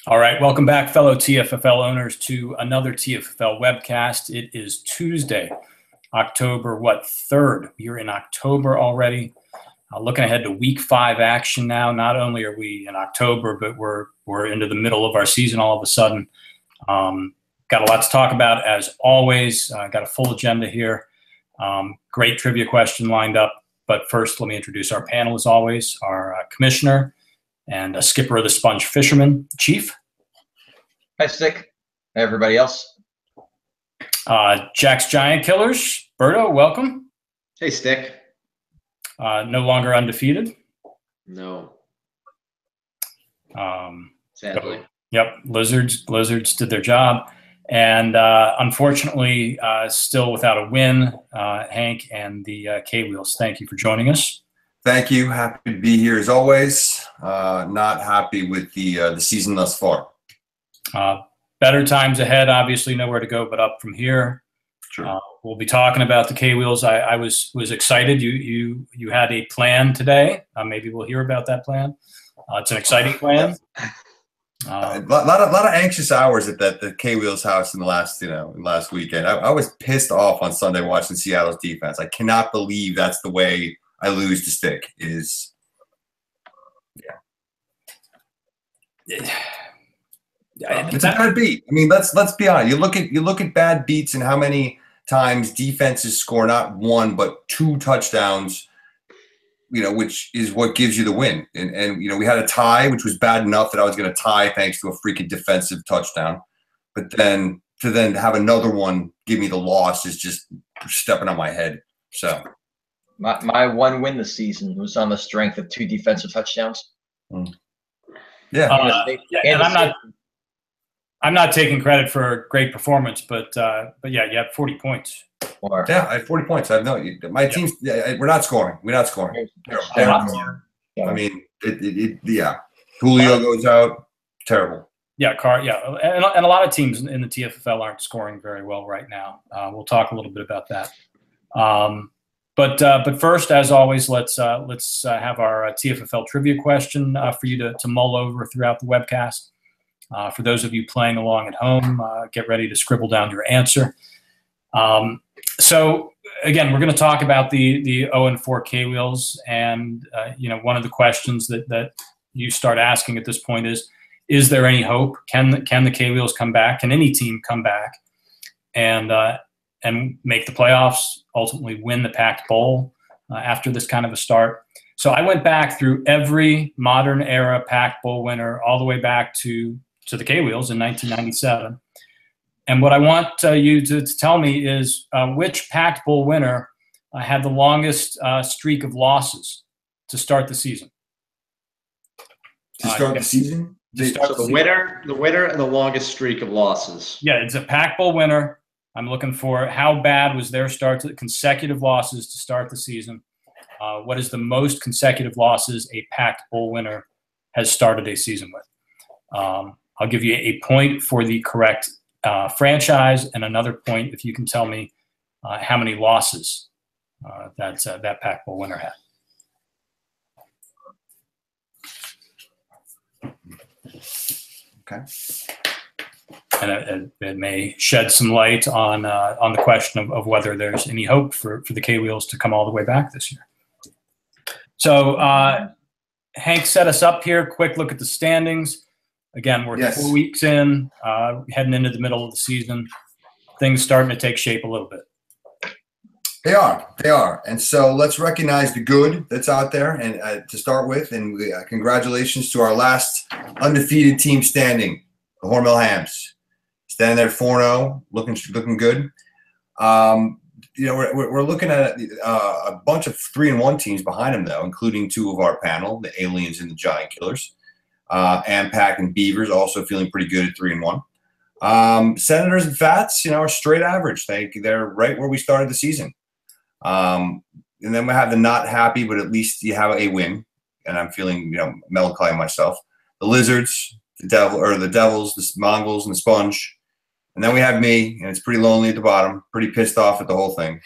All right, welcome back, fellow TFFL owners, to another TFFL webcast. It is Tuesday, October 3rd. We're in October already. Looking ahead to Week 5 action now. Not only are we in October, but we're into the middle of our season all of a sudden. Got a lot to talk about, as always. Got a full agenda here. Great trivia question lined up. But first, let me introduce our panel, as always. Our commissioner and skipper of the Sponge Fishermen, Chief. Hi, Stick. Hey, everybody else. Jack's Giant Killers, Berto, welcome. Hey, Stick. No longer undefeated. No. Sadly. Yep, Lizards did their job. And unfortunately, still without a win, Hank and the K-Wheels. Thank you for joining us. Thank you. Happy to be here as always. Not happy with the season thus far. Better times ahead. Obviously, nowhere to go but up from here. Sure. We'll be talking about the K-Wheels. I was excited. You had a plan today. Maybe we'll hear about that plan. It's an exciting plan. A lot of anxious hours at the K-Wheels house in the last weekend. I was pissed off on Sunday watching Seattle's defense. I cannot believe that's the way I lose to Stick. It's a bad beat. I mean, let's be honest. You look at bad beats and how many times defenses score not one but two touchdowns. Which is what gives you the win. And we had a tie, which was bad enough that I was going to tie thanks to a freaking defensive touchdown. But then to have another one give me the loss is just stepping on my head. So my one win this season was on the strength of two defensive touchdowns. Yeah. And I'm not taking credit for a great performance, but yeah, you had 40 points. Yeah, I had 40 points. My team's. We're not scoring. We're not scoring. Terrible. I mean, yeah. Julio goes out. Terrible. Yeah, and a lot of teams in the TFFL aren't scoring very well right now. We'll talk a little bit about that. But first, as always, let's have our TFFL trivia question for you to mull over throughout the webcast. For those of you playing along at home, get ready to scribble down your answer. So again, we're going to talk about the 0-4 K-Wheels, and one of the questions that you start asking at this point is there any hope? Can the K-Wheels come back? Can any team come back and make the playoffs? Ultimately, win the Packed Bowl after this kind of a start? So I went back through every modern era Packed Bowl winner, all the way back to the K-Wheels in 1997. And what I want you to tell me is which Packed Bowl winner had the longest streak of losses to start the season. To start the season? The winner and the longest streak of losses. Yeah, it's a Packed Bowl winner. I'm looking for how bad was their consecutive losses to start the season. What is the most consecutive losses a Packed Bowl winner has started a season with? I'll give you a point for the correct franchise, and another point if you can tell me how many losses that Packed Bowl winner had. Okay. And it may shed some light on the question of whether there's any hope for the K-Wheels to come all the way back this year. So Hank set us up here. Quick look at the standings. Again, we're 4 weeks in, heading into the middle of the season. Things starting to take shape a little bit. They are. And so let's recognize the good that's out there and to start with. And congratulations to our last undefeated team standing, the Hormel Hams. Standing there 4-0, looking good. We're looking at a bunch of 3-1 teams behind them, though, including two of our panel, the Aliens and the Giant Killers. Ampac and Beavers also feeling pretty good at 3-1. Senators and Fats, are straight average. They're right where we started the season. And then we have the not happy, but at least you have a win. And I'm feeling, melancholy myself. The Lizards, the Devils, the Mongols, and the Sponge. And then we have me, and it's pretty lonely at the bottom, pretty pissed off at the whole thing.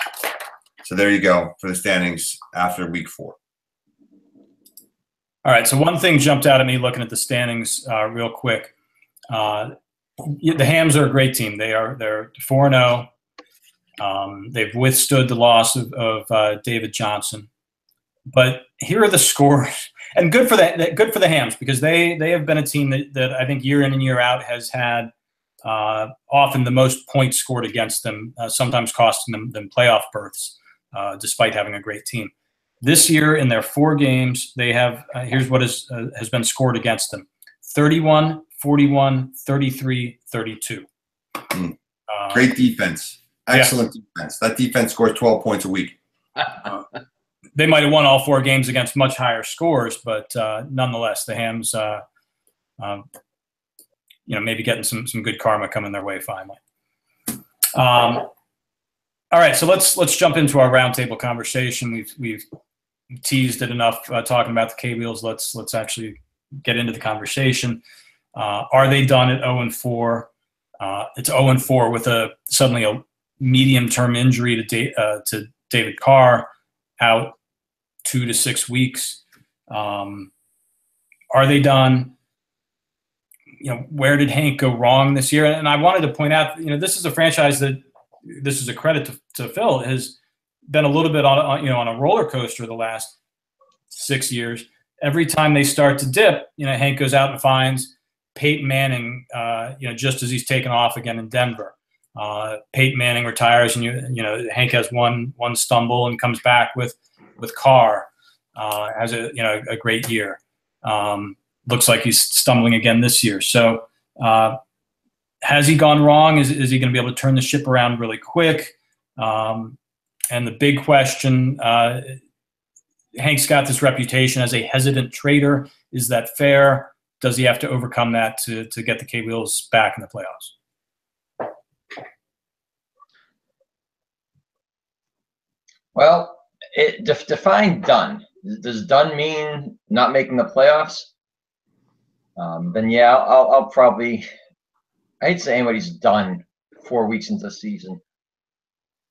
So there you go for the standings after week 4. All right, so one thing jumped out at me looking at the standings real quick. The Hams are a great team. They're 4-0. They've withstood the loss of David Johnson. But here are the scores, and good for the Hams, because they have been a team that I think year in and year out has had often the most points scored against them, sometimes costing them playoff berths, despite having a great team. This year, in their 4 games, they have here's what has been scored against them: 31, 41, 33, 32. Great defense. Excellent defense. That defense scores 12 points a week. They might have won all 4 games against much higher scores, but nonetheless, the Hams, maybe getting some good karma coming their way finally. All right, so let's jump into our roundtable conversation. We've teased it enough talking about the K-Wheels. Let's actually get into the conversation. Are they done at 0-4? It's 0-4 with suddenly a medium-term injury to David Carr, out 2 to 6 weeks. Are they done? Where did Hank go wrong this year? And I wanted to point out, this is a franchise that, this is a credit to Phil, has been a little bit on a roller coaster the last 6 years. Every time they start to dip, Hank goes out and finds Peyton Manning, just as he's taken off again in Denver. Peyton Manning retires, and Hank has one stumble and comes back with Carr, has a great year. Looks like he's stumbling again this year. So has he gone wrong? Is he going to be able to turn the ship around really quick? And the big question, Hank's got this reputation as a hesitant trader. Is that fair? Does he have to overcome that to get the K-Wheels back in the playoffs? Well, define done. Does done mean not making the playoffs? Then yeah, I'll probably, I hate to say anybody's done 4 weeks into the season,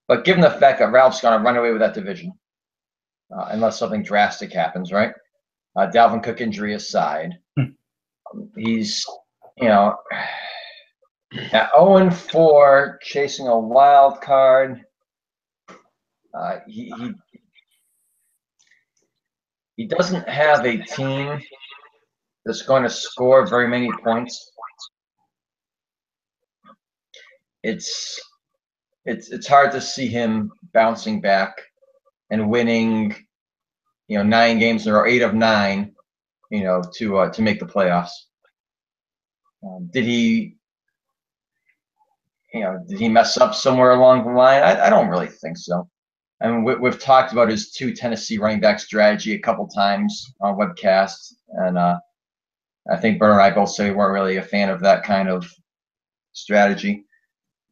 but given the fact that Ralph's going to run away with that division, unless something drastic happens, right? Dalvin Cook injury aside, he's, at 0-4, chasing a wild card. He doesn't have a team that's going to score very many points. It's hard to see him bouncing back and winning, 9 games in a row, 8 of 9, to make the playoffs. Did he mess up somewhere along the line? I don't really think so. I mean, we've talked about his 2 Tennessee running back strategy a couple times on Webcast, and I think Bernard and I both say we weren't really a fan of that kind of strategy.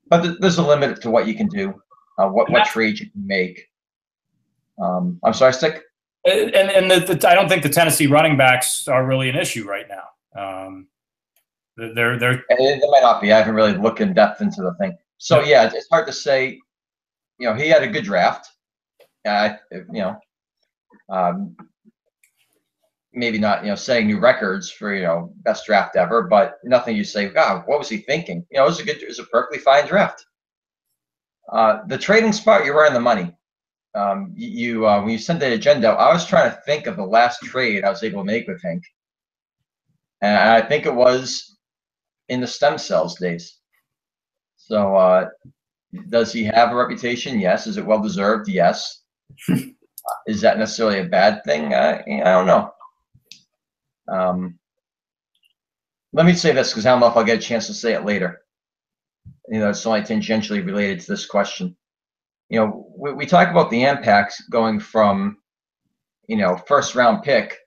But there's a limit to what you can do, what trades you can make. I'm sorry, Stick? And I don't think the Tennessee running backs are really an issue right now. They might not be. I haven't really looked in depth into the thing. So yeah, it's hard to say. He had a good draft. Maybe not, setting new records for, best draft ever, but nothing you say, God, what was he thinking? It was a perfectly fine draft. The trading spot, you're right on the money. When you sent that agenda, I was trying to think of the last trade I was able to make with Hank. And I think it was in the stem cells days. So does he have a reputation? Yes. Is it well-deserved? Yes. Is that necessarily a bad thing? I don't know. Let me say this, because I don't know if I'll get a chance to say it later. It's only tangentially related to this question. We talk about the impacts going from, first-round pick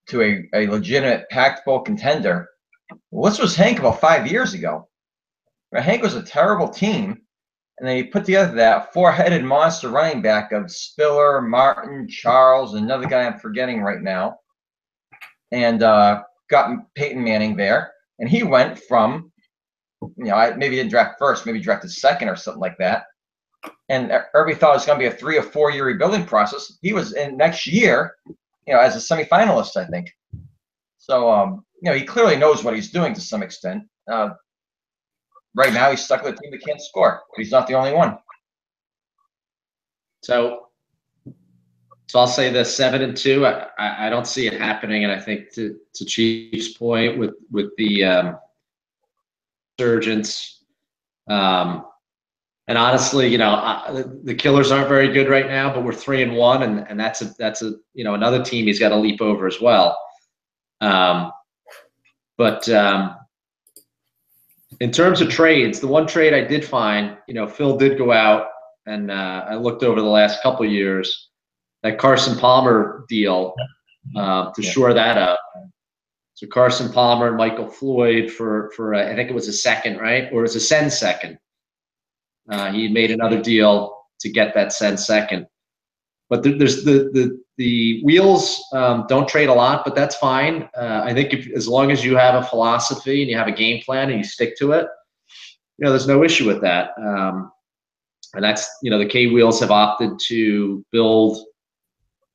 to a legitimate Pac Bowl contender. Well, this was Hank about 5 years ago. Hank was a terrible team, and then he put together that 4-headed monster running back of Spiller, Martin, Charles, and another guy I'm forgetting right now, and got Peyton Manning there. And he went from, maybe didn't draft first, maybe drafted second or something like that. And everybody thought it was going to be a 3 or 4 year rebuilding process. He was in next year, as a semifinalist, I think. So he clearly knows what he's doing to some extent. Right now, he's stuck with a team that can't score, but he's not the only one. So I'll say this: 7-2. I don't see it happening, and I think to Chief's point with the resurgence, and honestly, the Killers aren't very good right now, but we're 3-1, and that's a another team he's got to leap over as well. But in terms of trades, the one trade I did find, Phil did go out, and I looked over the last couple of years, that Carson Palmer deal to shore that up. So Carson Palmer and Michael Floyd for I think it was a second, right? Or it was a Sen second. He made another deal to get that Sen second. But there's the Wheels don't trade a lot, but that's fine. I think as long as you have a philosophy and you have a game plan and you stick to it, there's no issue with that. And that's, the K Wheels have opted to build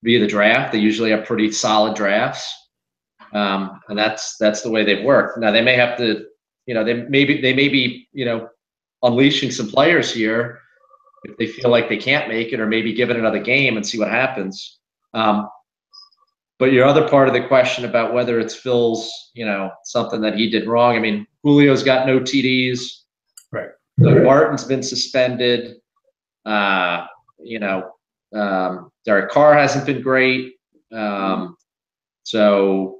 via the draft. They usually have pretty solid drafts, and that's the way they've worked. Now they may have to, they may be unleashing some players here if they feel like they can't make it, or maybe give it another game and see what happens. But your other part of the question about whether it's Phil's, something that he did wrong. I mean, Julio's got no TDs. Right. Martin's been suspended. Derek Carr hasn't been great. So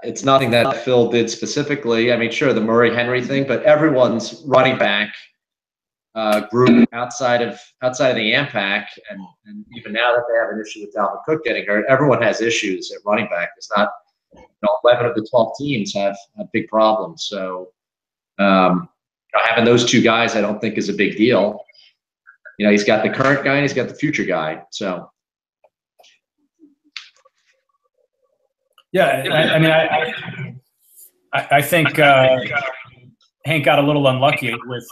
it's nothing that Phil did specifically. I mean, sure, the Murray-Henry thing, but everyone's running back group outside of the AMPAC, and even now that they have an issue with Dalvin Cook getting hurt, everyone has issues at running back. It's not, 11 of the 12 teams have big problems. So having those two guys, I don't think is a big deal. He's got the current guy and he's got the future guy. So. Yeah, I think Hank got a little unlucky with.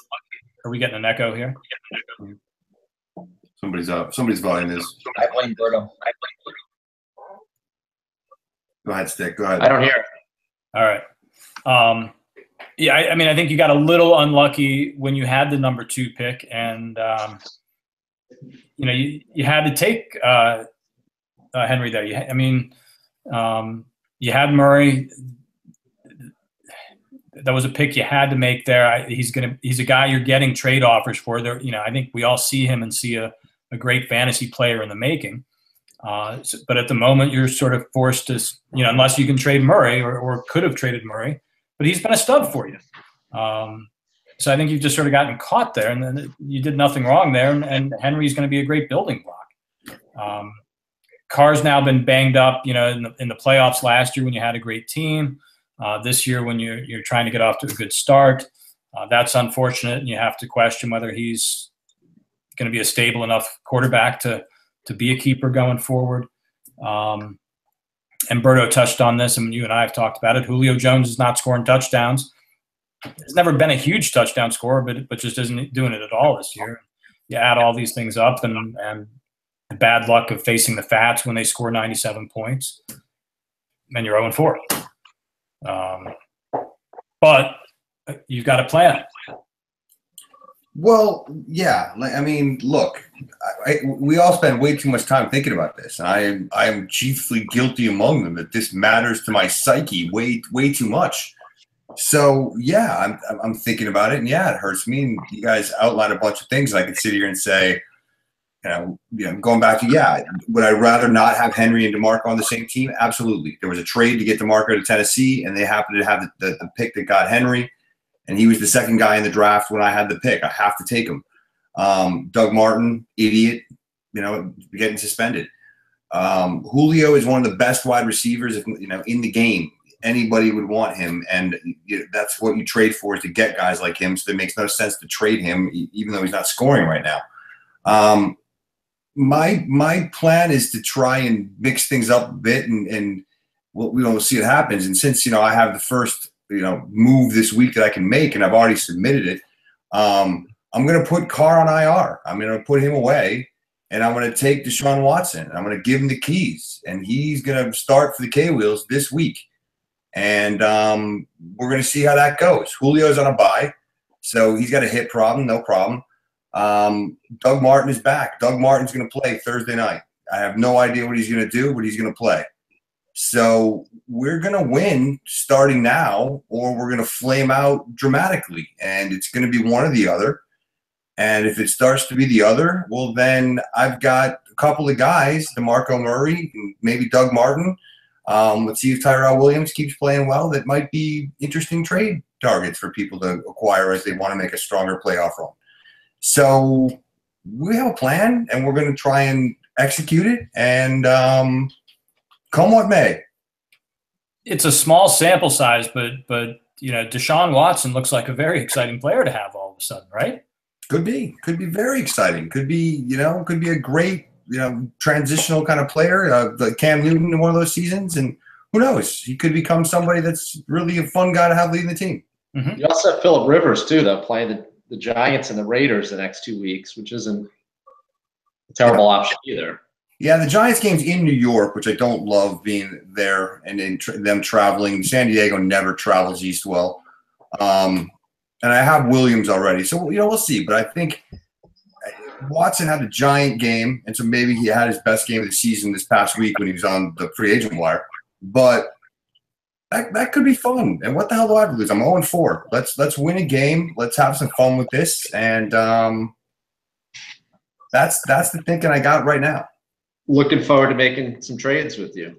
Are we getting an echo here? Somebody's volume is. I blame Berto. Go ahead, Stick. Go ahead. I don't hear it. All right. I think you got a little unlucky when you had the number 2 pick, and you had to take Henry there. You had Murray. That was a pick you had to make there. He's a guy you're getting trade offers for. There, I think we all see him and see a great fantasy player in the making. But at the moment, you're sort of forced to, unless you can trade Murray or could have traded Murray, but he's been a stud for you. So I think you've just sort of gotten caught there, and then you did nothing wrong there. And Henry's going to be a great building block. Carr's now been banged up, in the playoffs last year when you had a great team. This year when you're trying to get off to a good start. That's unfortunate, and you have to question whether he's going to be a stable enough quarterback to be a keeper going forward. And Berto touched on this, and you and I have talked about it. Julio Jones is not scoring touchdowns. He's never been a huge touchdown scorer, but just isn't doing it at all this year. You add all these things up, and the bad luck of facing the Fats when they score 97 points, and you're 0-4. But you've got a plan. Well, yeah. Look, we all spend way too much time thinking about this, and I am chiefly guilty among them that this matters to my psyche way too much. So yeah, I'm thinking about it, and yeah, it hurts me. And you guys outline a bunch of things, and I could sit here and say, going back to, would I rather not have Henry and DeMarco on the same team? Absolutely. There was a trade to get DeMarco to Tennessee, and they happened to have the pick that got Henry, and he was the second guy in the draft when I had the pick. I have to take him. Doug Martin, idiot, getting suspended. Julio is one of the best wide receivers, in the game. Anybody would want him, and that's what you trade for, is to get guys like him. So it makes no sense to trade him, even though he's not scoring right now. My plan is to try and mix things up a bit, and we'll see what happens. And since I have the first move this week that I can make, and I've already submitted it, I'm going to put Carr on IR. I'm going to put him away, and I'm going to take Deshaun Watson. I'm going to give him the keys, and he's going to start for the K-Wheels this week. And we're going to see how that goes. Julio's on a bye, so he's got a hip problem, no problem. Doug Martin is back. Doug Martin's going to play Thursday night. I have no idea what he's going to do, but he's going to play. So we're going to win starting now, or we're going to flame out dramatically, and it's going to be one or the other. And if it starts to be the other, well, then I've got a couple of guys, DeMarco Murray, and maybe Doug Martin. Let's see if Tyrell Williams keeps playing well. That might be interesting trade targets for people to acquire as they want to make a stronger playoff run. So we have a plan, and we're going to try and execute it. And come what may. It's a small sample size, but Deshaun Watson looks like a very exciting player to have all of a sudden, right? Could be very exciting. Could be a great, transitional kind of player, like Cam Newton in one of those seasons. And who knows? He could become somebody that's really a fun guy to have leading the team. Mm-hmm. You also have Phillip Rivers, too, though, playing the Giants and the Raiders the next 2 weeks, which isn't a terrible option either. Yeah, the Giants game's in New York, which I don't love being there, and then them traveling. San Diego never travels east well. And I have Williams already. So, we'll see. But I think Watson had a giant game, and so maybe he had his best game of the season this past week when he was on the free agent wire. But that could be fun. And what the hell do I have to lose? I'm 0-4. Let's win a game. Let's have some fun with this. And that's the thinking I got right now. Looking forward to making some trades with you.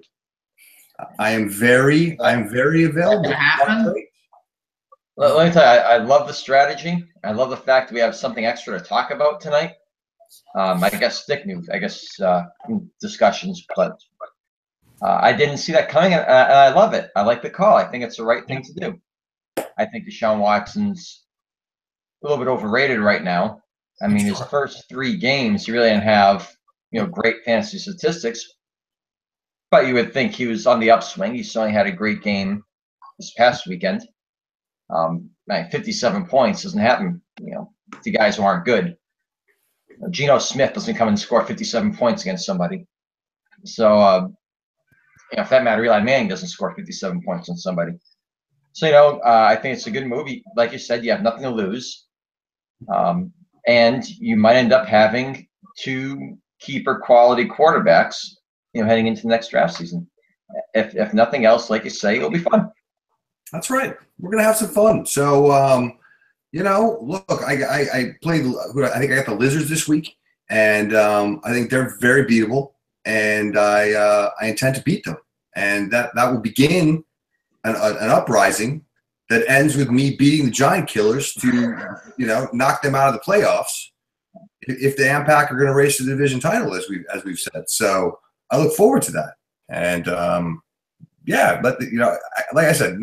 I am very available. That happen? Let me tell you, I love the strategy. I love the fact that we have something extra to talk about tonight. I guess stick news, discussions, but I didn't see that coming, and I love it. I like the call. I think it's the right thing to do. I think Deshaun Watson's a little bit overrated right now. I mean, his first 3 games, he really didn't have great fantasy statistics, but you would think he was on the upswing. He certainly had a great game this past weekend. 57 points doesn't happen, to guys who aren't good. Geno Smith doesn't come and score 57 points against somebody. So, for that matter, Eli Manning doesn't score 57 points on somebody. So, I think it's a good move. Like you said, you have nothing to lose. And you might end up having 2 keeper quality quarterbacks, heading into the next draft season. If nothing else, like you say, it'll be fun. That's right. We're going to have some fun. So, look, I played, I think I got the Lizards this week, and I think they're very beatable, and I intend to beat them. And that will begin an uprising that ends with me beating the Giant Killers to, knock them out of the playoffs if the AMPAC are going to race to the division title, as we've said. So I look forward to that. And, but, like I said,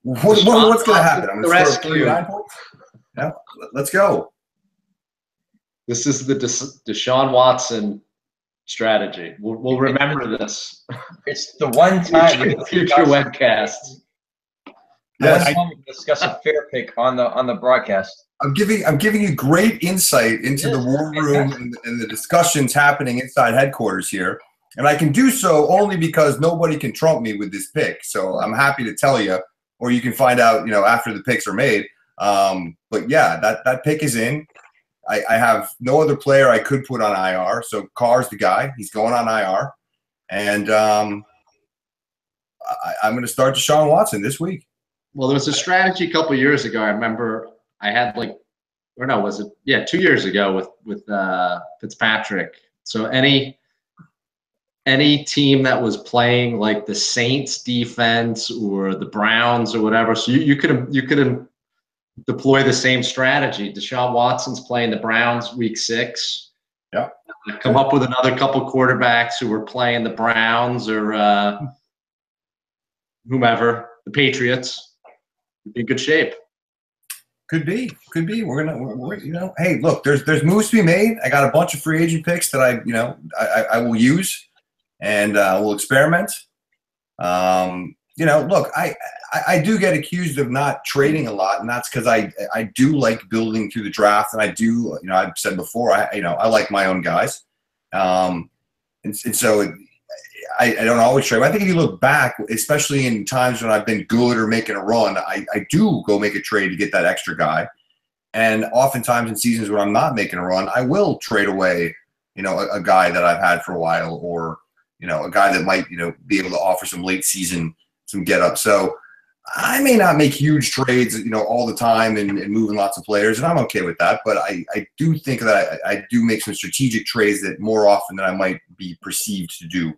what's going to happen? I'm going to score 39 points? Yeah, let's go. This is the Deshaun Watson strategy. We'll remember this. It's the one time future webcast. Yes, I discuss a fair pick on the broadcast. I'm giving you great insight into the war room and the discussions happening inside headquarters here, and I can do so only because nobody can trump me with this pick. So I'm happy to tell you, or you can find out, after the picks are made. But yeah, that pick is in. I have no other player I could put on IR. So Carr's the guy. He's going on IR. And I'm going to start Deshaun Watson this week. Well, there was a strategy a couple years ago. I remember I had 2 years ago with Fitzpatrick. So any team that was playing like the Saints defense or the Browns or whatever, so you could deploy the same strategy. Deshaun Watson's playing the Browns week 6. Yeah. Come up with another couple quarterbacks who were playing the Browns or whomever, the Patriots. You'd be in good shape. Could be. We're hey, look, there's moves to be made. I got a bunch of free agent picks that I will use and we'll experiment. Look, I do get accused of not trading a lot, and that's because I do like building through the draft, and I do, I've said before, I like my own guys, And so I don't always trade. But I think if you look back, especially in times when I've been good or making a run, I do go make a trade to get that extra guy. And oftentimes in seasons when I'm not making a run, I will trade away, a guy that I've had for a while, or, a guy that might, be able to offer some late season, some get up. So I may not make huge trades, all the time and moving lots of players, and I'm okay with that. But I do think that I do make some strategic trades that more often than I might be perceived to do.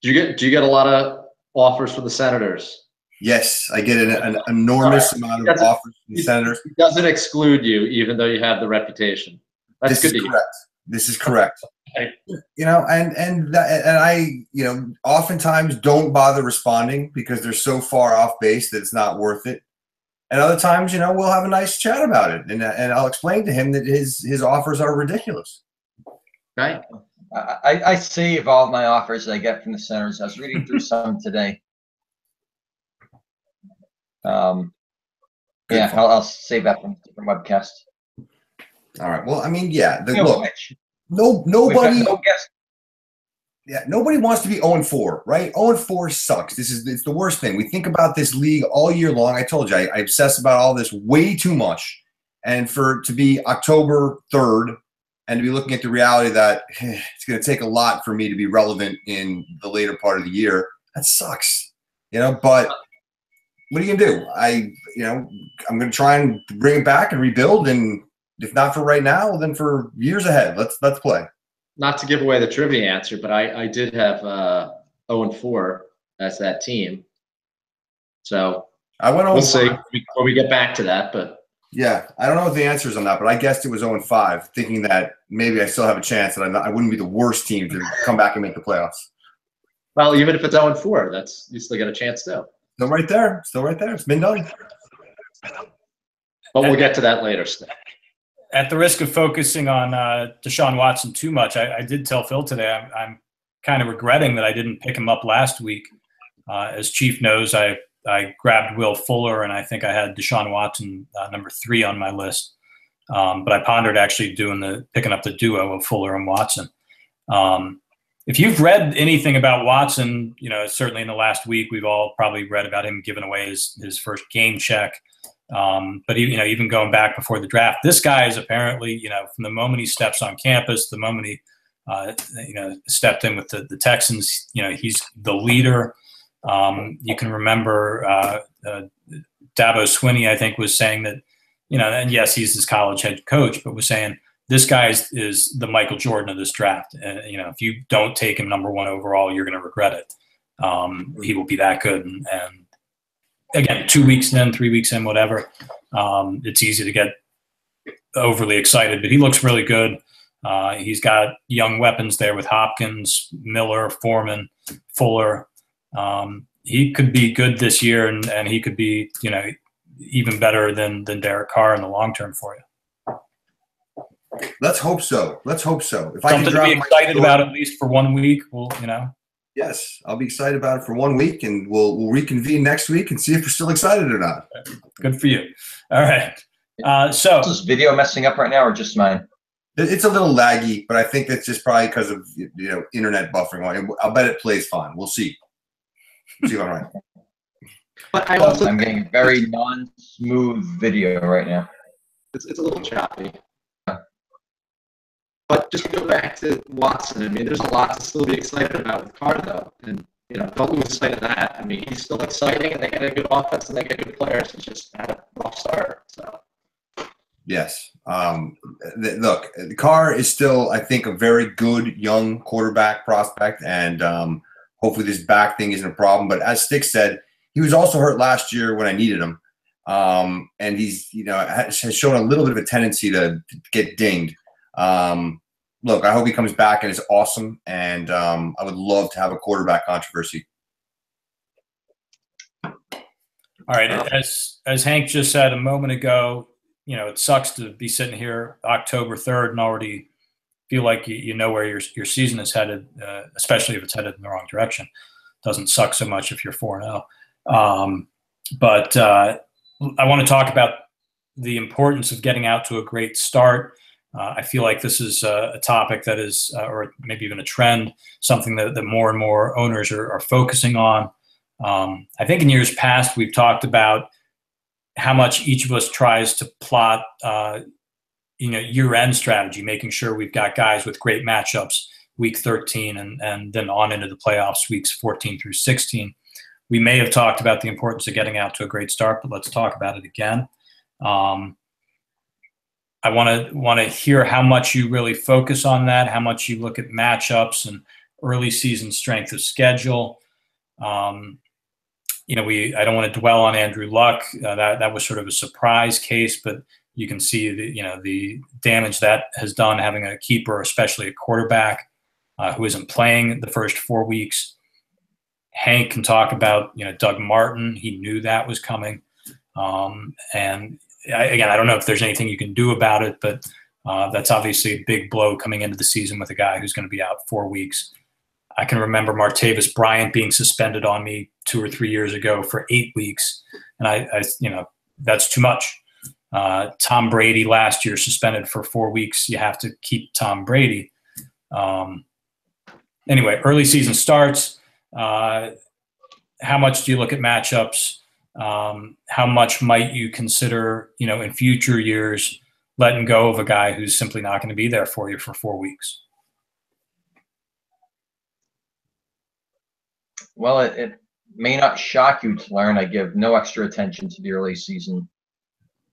Do you get a lot of offers for the Senators? Yes, I get an enormous amount of offers from the Senators. It doesn't exclude you, even though you have the reputation. That's good to hear. This is correct. Okay. And I, oftentimes don't bother responding because they're so far off base that it's not worth it. And other times, we'll have a nice chat about it, and I'll explain to him that his offers are ridiculous. Right. I save all my offers that I get from the Senators. I was reading through some today. Yeah, I'll save that from Webcast. All right. Well, I mean, yeah. Look, nobody. No guest. Yeah, nobody wants to be 0-4, right? 0-4 sucks. It's the worst thing. We think about this league all year long. I told you, I obsess about all this way too much. And for it to be October 3rd and to be looking at the reality that it's going to take a lot for me to be relevant in the later part of the year, that sucks. But what are you going to do? I'm going to try and bring it back and rebuild. And if not for right now, then for years ahead, let's play. Not to give away the trivia answer, but I did have 0-4 as that team. So we'll see before we get back to that. But yeah, I don't know what the answer is on that, but I guessed it was 0-5, thinking that maybe I still have a chance that I wouldn't be the worst team to come back and make the playoffs. Well, even if it's 0-4, you still got a chance too. Still right there. It's been done. But we'll get to that later. At the risk of focusing on Deshaun Watson too much, I did tell Phil today I'm kind of regretting that I didn't pick him up last week. As Chief knows, I grabbed Will Fuller, and I think I had Deshaun Watson number 3 on my list. But I pondered actually picking up the duo of Fuller and Watson. If you've read anything about Watson, certainly in the last week, we've all probably read about him giving away his first game check. But even going back before the draft, this guy is apparently, from the moment he steps on campus, the moment he, stepped in with the Texans, he's the leader. You can remember Dabo Swinney, I think, was saying that, and yes, he's his college head coach, but was saying this guy is the Michael Jordan of this draft. And, if you don't take him number 1 overall, you're going to regret it. He will be that good. And again, 2 weeks in, 3 weeks in, whatever. It's easy to get overly excited, but he looks really good. He's got young weapons there with Hopkins, Miller, Foreman, Fuller. He could be good this year, and he could be, even better than Derek Carr in the long term for you. Let's hope so. If Something to be excited about at least for 1 week. Yes, I'll be excited about it for 1 week, and we'll reconvene next week and see if we're still excited or not. Good for you. All right. Is this video messing up right now, or just mine? It's a little laggy, but I think that's just probably because of internet buffering. I'll bet it plays fine. We'll see. See all right. But I'm getting very non-smooth video right now. It's a little choppy. But just to go back to Watson, I mean, there's a lot to still be excited about with Carr, though. And, don't lose sight of that. I mean, he's still exciting, and they got a good offense, and they got good players. He just had a rough start. So. Yes. Look, Carr is still, I think, a very good young quarterback prospect, and hopefully this back thing isn't a problem. But as Stick said, he was also hurt last year when I needed him. And he's, has shown a little bit of a tendency to get dinged. Look, I hope he comes back and is awesome, and I would love to have a quarterback controversy. All right, as Hank just said a moment ago, it sucks to be sitting here October 3rd and already feel like you know where your season is headed, especially if it's headed in the wrong direction. Doesn't suck so much if you're 4-0. But I want to talk about the importance of getting out to a great start. I feel like this is a topic that is, or maybe even a trend, something that more and more owners are focusing on. I think in years past, we've talked about how much each of us tries to plot, year-end strategy, making sure we've got guys with great matchups week 13 and then on into the playoffs weeks 14 through 16. We may have talked about the importance of getting out to a great start, but let's talk about it again. I want to hear how much you really focus on that, how much you look at matchups and early season strength of schedule. I don't want to dwell on Andrew Luck. That was sort of a surprise case, but you can see the damage that has done having a keeper, especially a quarterback, who isn't playing the first 4 weeks. Hank can talk about Doug Martin. He knew that was coming, and again, I don't know if there's anything you can do about it, but that's obviously a big blow coming into the season with a guy who's going to be out 4 weeks. I can remember Martavis Bryant being suspended on me 2 or 3 years ago for 8 weeks, and I that's too much. Tom Brady last year suspended for 4 weeks. You have to keep Tom Brady. Anyway, early season starts. How much do you look at matchups? How much might you consider, in future years, letting go of a guy who's simply not going to be there for you for 4 weeks? Well, it may not shock you to learn I give no extra attention to the early season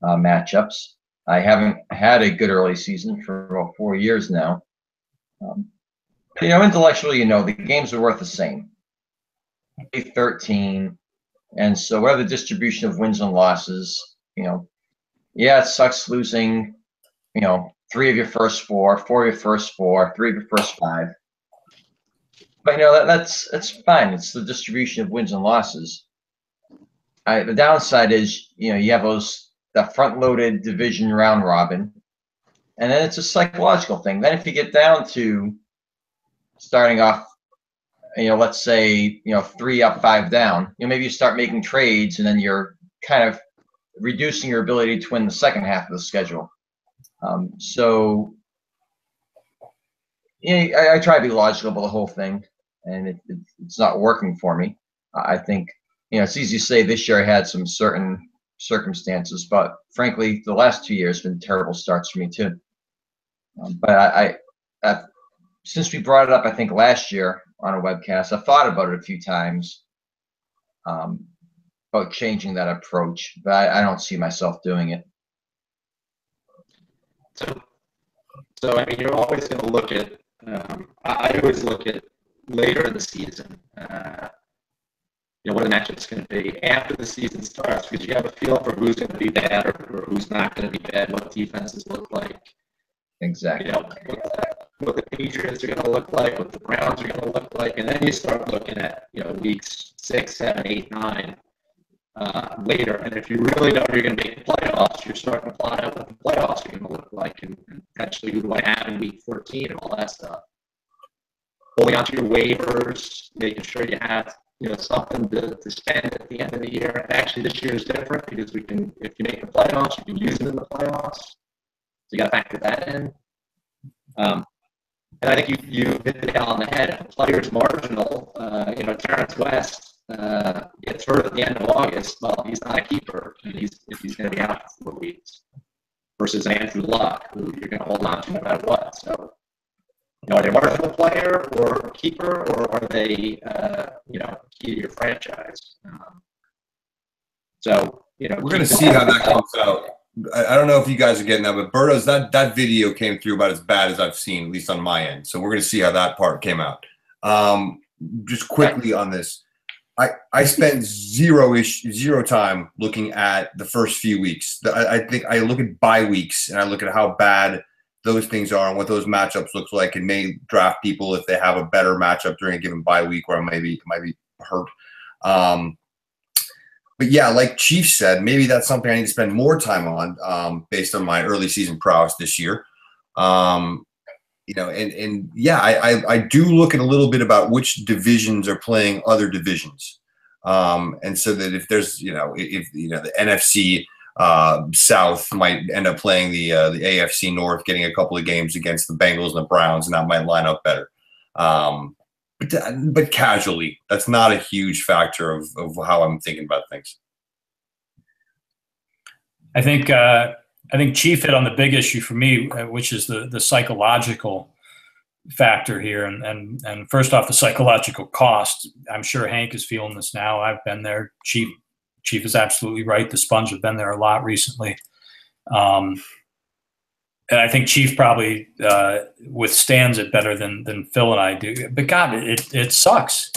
matchups. I haven't had a good early season for about 4 years now. Intellectually, the games are worth the same. 13. And so whatever the distribution of wins and losses, it sucks losing, 3 of your first 4, 4 of your first 4, 3 of your first 5. But that's fine. It's the distribution of wins and losses. The downside is, you have that front-loaded division round robin, and then it's a psychological thing. Then if you get down to starting off, let's say, 3 up, 5 down, maybe you start making trades, and then you're kind of reducing your ability to win the second half of the schedule. So I try to be logical about the whole thing, and it's not working for me. I think, it's easy to say this year I had some certain circumstances, but frankly, the last 2 years have been terrible starts for me too. But I since we brought it up, I think last year on a webcast, I thought about it a few times, about changing that approach, but I don't see myself doing it. So I mean, you're always going to look at. I always look at later in the season. What the matchup's going to be after the season starts, because you have a feel for who's going to be bad or who's not going to be bad, what defenses look like. Exactly. What the Patriots are going to look like, what the Browns are going to look like, and then you start looking at weeks 6, 7, 8, 9 later. And if you really know you're going to make the playoffs, you're starting to plot out what the playoffs are going to look like, and potentially who do I have in week 14 and all that stuff. Holding onto your waivers, making sure you have something to spend at the end of the year. And actually, this year is different because if you make the playoffs, you can use it in the playoffs. So you got to factor that in. And I think you hit the nail on the head. If a player's marginal, Terrence West gets hurt at the end of August, well, he's not a keeper. If he's going to be out for 4 weeks. Versus Andrew Luck, who you're going to hold on to no matter what. So, are they a marginal player or a keeper, or are they, key to your franchise? We're going to see how that comes out. I don't know if you guys are getting that, but Berto's, that video came through about as bad as I've seen, at least on my end. So we're going to see how that part came out. Just quickly on this, I spent zero time looking at the first few weeks. I think I look at bye weeks and I look at how bad those things are and what those matchups look like, and may draft people if they have a better matchup during a given bye week where it might be hurt. But yeah, like Chief said, maybe that's something I need to spend more time on based on my early season prowess this year. I do look at a little bit about which divisions are playing other divisions. And so that if there's, the NFC, South might end up playing the AFC North, getting a couple of games against the Bengals and the Browns, and that might line up better. But casually, that's not a huge factor of how I'm thinking about things. I think Chief hit on the big issue for me, which is the psychological factor here. And first off, the psychological cost. I'm sure Hank is feeling this now. I've been there. Chief is absolutely right. The Sponge have been there a lot recently. And I think Chief probably withstands it better than Phil and I do. But God, it sucks.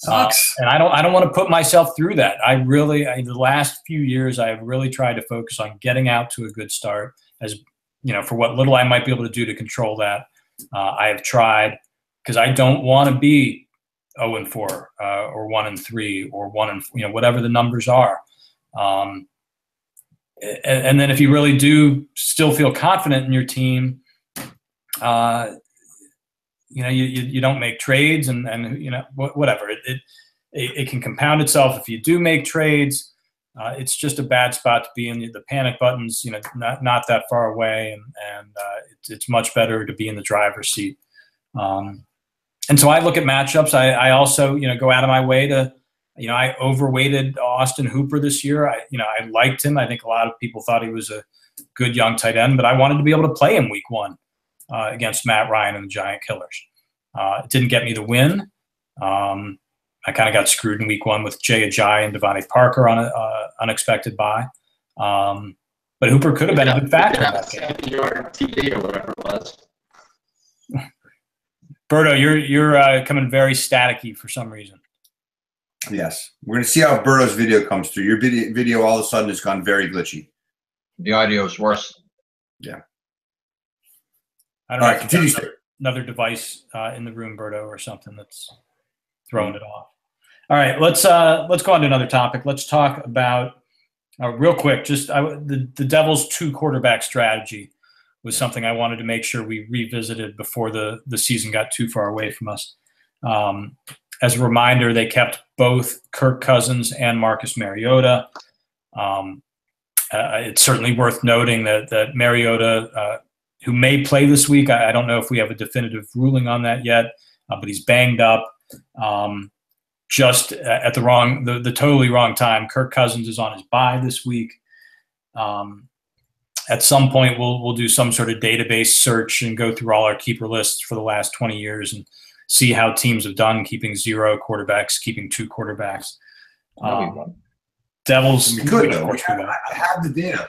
And I don't want to put myself through that. The last few years, I have really tried to focus on getting out to a good start. As you know, for what little I might be able to do to control that, I have tried, because I don't want to be 0-4 or 1-3 or whatever the numbers are. And then if you really do still feel confident in your team, you don't make trades and whatever. It can compound itself if you do make trades. It's just a bad spot to be in. The panic button's not that far away, and it's much better to be in the driver's seat. And so I look at matchups. I also go out of my way to I overweighted Austin Hooper this year. I liked him. I think a lot of people thought he was a good young tight end, but I wanted to be able to play him week 1 against Matt Ryan and the Giant Killers. It didn't get me the win. I kind of got screwed in week 1 with Jay Ajayi and Devontae Parker on an unexpected bye. But Hooper could have been a good factor. 70-yard TD or whatever it was. Berto, you're coming very staticky for some reason. Yes. We're going to see how Berto's video comes through. Your video all of a sudden has gone very glitchy. The audio is worse. Yeah. I don't know. All right, continue. Another device in the room, Berto, or something that's throwing it off. All right, let's go on to another topic. Let's talk about real quick. The Devils' 2 quarterback strategy was something I wanted to make sure we revisited before the season got too far away from us. As a reminder, they kept both Kirk Cousins and Marcus Mariota. It's certainly worth noting that Mariota, who may play this week, I don't know if we have a definitive ruling on that yet, but he's banged up. Just at the totally wrong time. Kirk Cousins is on his bye this week. At some point, we'll do some sort of database search and go through all our keeper lists for the last 20 years and see how teams have done keeping 0 quarterbacks, keeping 2 quarterbacks. Devils. We could, though. I have the data.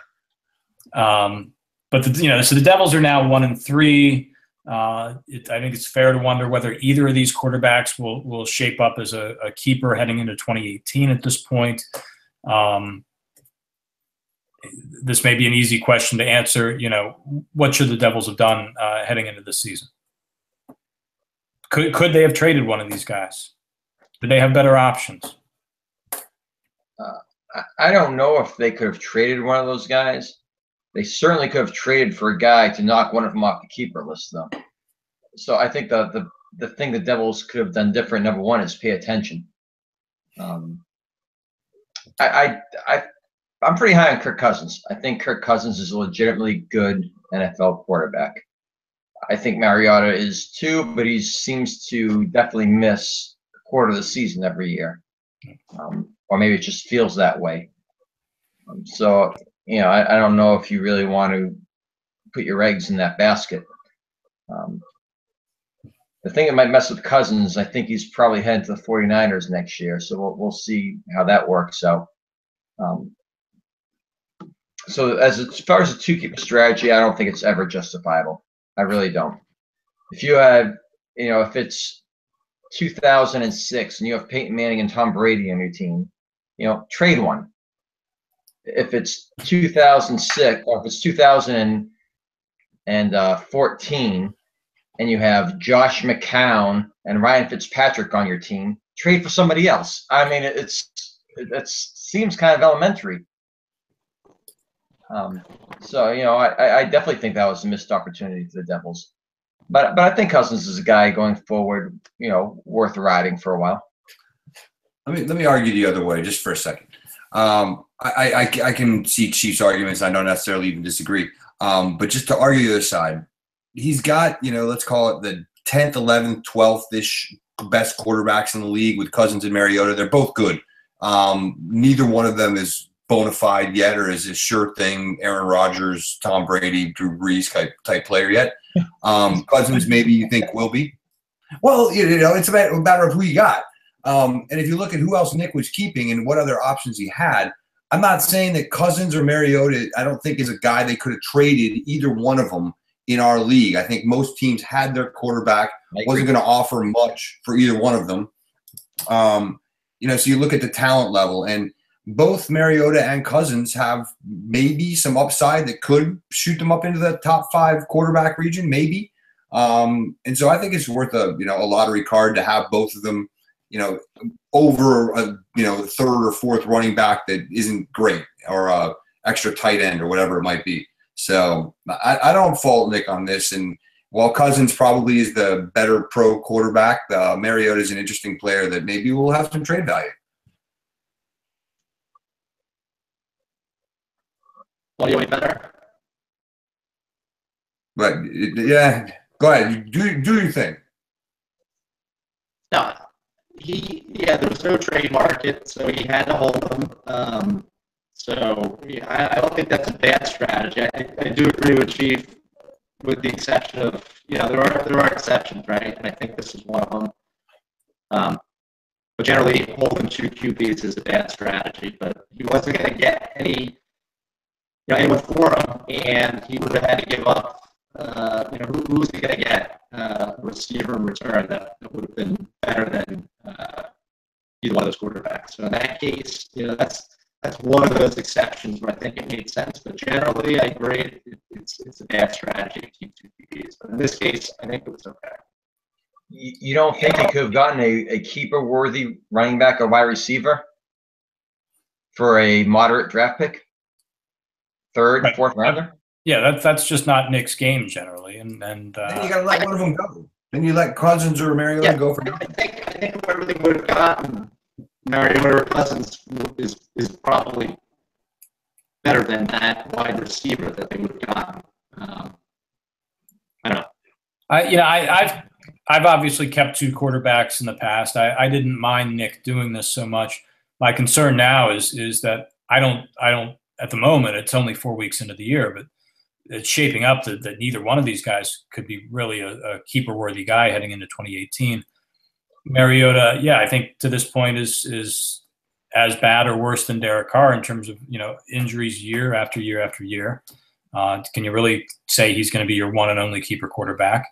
But so the Devils are now 1-3. I think it's fair to wonder whether either of these quarterbacks will shape up as a keeper heading into 2018 at this point. This may be an easy question to answer. What should the Devils have done heading into this season? Could they have traded one of these guys? Did they have better options? I don't know if they could have traded one of those guys. They certainly could have traded for a guy to knock one of them off the keeper list, though. So I think the thing the Devils could have done different, number one, is pay attention. I'm pretty high on Kirk Cousins. I think Kirk Cousins is a legitimately good NFL quarterback. I think Mariota is too, but he seems to definitely miss a quarter of the season every year. Or maybe it just feels that way. So, I don't know if you really want to put your eggs in that basket. The thing that might mess with Cousins, I think he's probably heading to the 49ers next year. So we'll see how that works out. So as far as the 2-keeper strategy, I don't think it's ever justifiable. I really don't. If you have, if it's 2006 and you have Peyton Manning and Tom Brady on your team, trade one. If it's 2006 or if it's 2014 and you have Josh McCown and Ryan Fitzpatrick on your team, trade for somebody else. I mean, it seems kind of elementary. So, I definitely think that was a missed opportunity for the Devils. But I think Cousins is a guy going forward, worth riding for a while. Let me argue the other way just for a second. I can see Chiefs arguments. I don't necessarily even disagree. But just to argue the other side, he's got, let's call it the 10th, 11th, 12th-ish best quarterbacks in the league with Cousins and Mariota. They're both good. Neither one of them is bona fide yet or is a sure thing Aaron Rodgers, Tom Brady, Drew Brees type player yet. Cousins maybe you think will be. Well, it's a matter of who you got. And if you look at who else Nick was keeping and what other options he had, I'm not saying that Cousins or Mariota, I don't think is a guy they could have traded either one of them in our league. I think most teams had their quarterback, wasn't going to offer much for either one of them. So you look at the talent level, and both Mariota and Cousins have maybe some upside that could shoot them up into the top 5 quarterback region, maybe. And so I think it's worth a lottery card to have both of them, over a third or fourth running back that isn't great, or a extra tight end or whatever it might be. So I don't fault Nick on this. And while Cousins probably is the better pro quarterback, Mariota is an interesting player that maybe will have some trade value. What do you want better? But yeah, go ahead. Do your thing. No, there was no trade market, so he had to hold them. I don't think that's a bad strategy. I do agree with Chief, with the exception of, there are exceptions, right? And I think this is one of them. But generally, holding 2 QBs is a bad strategy. But he wasn't going to get anyone for him, and he would have had to give up. Who was he going to get? A receiver in return that would have been better than either one of those quarterbacks. So in that case, that's one of those exceptions where I think it made sense. But generally, I agree it's a bad strategy to keep 2 QBs. But in this case, I think it was okay. You don't think he could have gotten a keeper-worthy running back or wide receiver for a moderate draft pick? Third, Right. 4th rounder? Yeah, that's just not Nick's game generally, and Then you got to let one of them go. Then you let Cousins or Mariota go for nothing. I think whoever they would have gotten, Mariota or Cousins, is probably better than that wide receiver that they would have gotten. I don't know. I've obviously kept 2 quarterbacks in the past. I didn't mind Nick doing this so much. My concern now is that I don't at the moment. It's only 4 weeks into the year, but it's shaping up that neither one of these guys could be really a keeper-worthy guy heading into 2018. Mariota, I think to this point is as bad or worse than Derek Carr in terms of injuries year after year after year. Can you really say he's going to be your one and only keeper quarterback?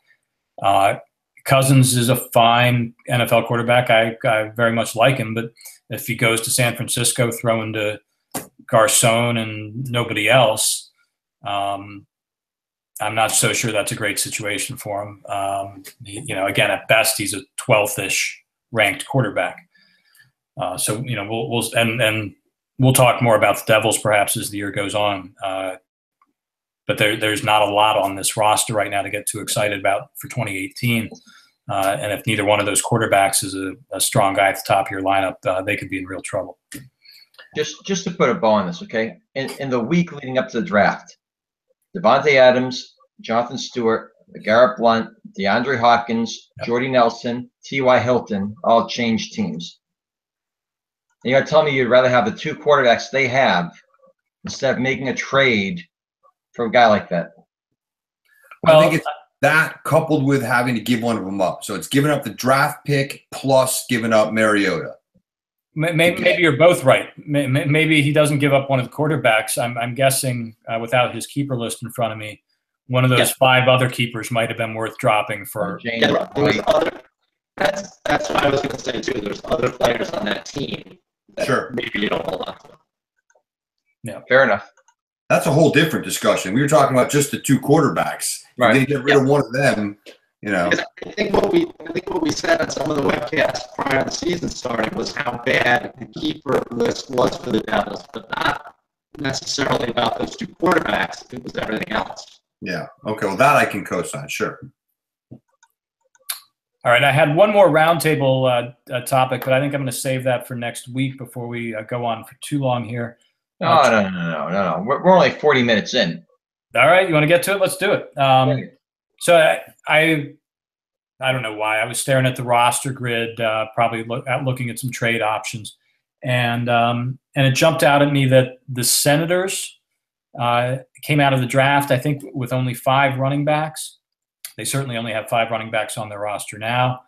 Cousins is a fine NFL quarterback. I very much like him, but if he goes to San Francisco throwing to Garcon and nobody else, I'm not so sure that's a great situation for him. Again, at best, he's a 12th-ish ranked quarterback. We'll talk more about the Devils perhaps as the year goes on. But there's not a lot on this roster right now to get too excited about for 2018. And if neither one of those quarterbacks is a strong guy at the top of your lineup, they could be in real trouble. Just to put a bow on this, okay? In the week leading up to the draft, Devontae Adams, Jonathan Stewart, Garrett Blunt, DeAndre Hopkins, Jordy Nelson, T.Y. Hilton all changed teams. And you're going to tell me you'd rather have the 2 quarterbacks they have instead of making a trade for a guy like that? Well, I think it's that coupled with having to give one of them up. So it's giving up the draft pick plus giving up Mariota. Maybe you're both right. Maybe he doesn't give up one of the quarterbacks. I'm guessing without his keeper list in front of me, one of those 5 other keepers might have been worth dropping for. That's what I was going to say too. There's other players on that team that maybe you don't hold on to. Yeah, fair enough. That's a whole different discussion. We were talking about just the 2 quarterbacks. Right. They get rid of one of them. Because I think what we said on some of the webcasts prior to the season starting was how bad the keeper list was for the Devils, but not necessarily about those 2 quarterbacks. It was everything else. Yeah. Okay. Well, that I can co-sign. Sure. All right. I had one more roundtable topic, but I think I'm going to save that for next week before we go on for too long here. No. We're only 40 minutes in. All right, you want to get to it? Let's do it. So I don't know why I was staring at the roster grid, probably looking at some trade options, and it jumped out at me that the Senators came out of the draft, I think, with only 5 running backs. They certainly only have 5 running backs on their roster now,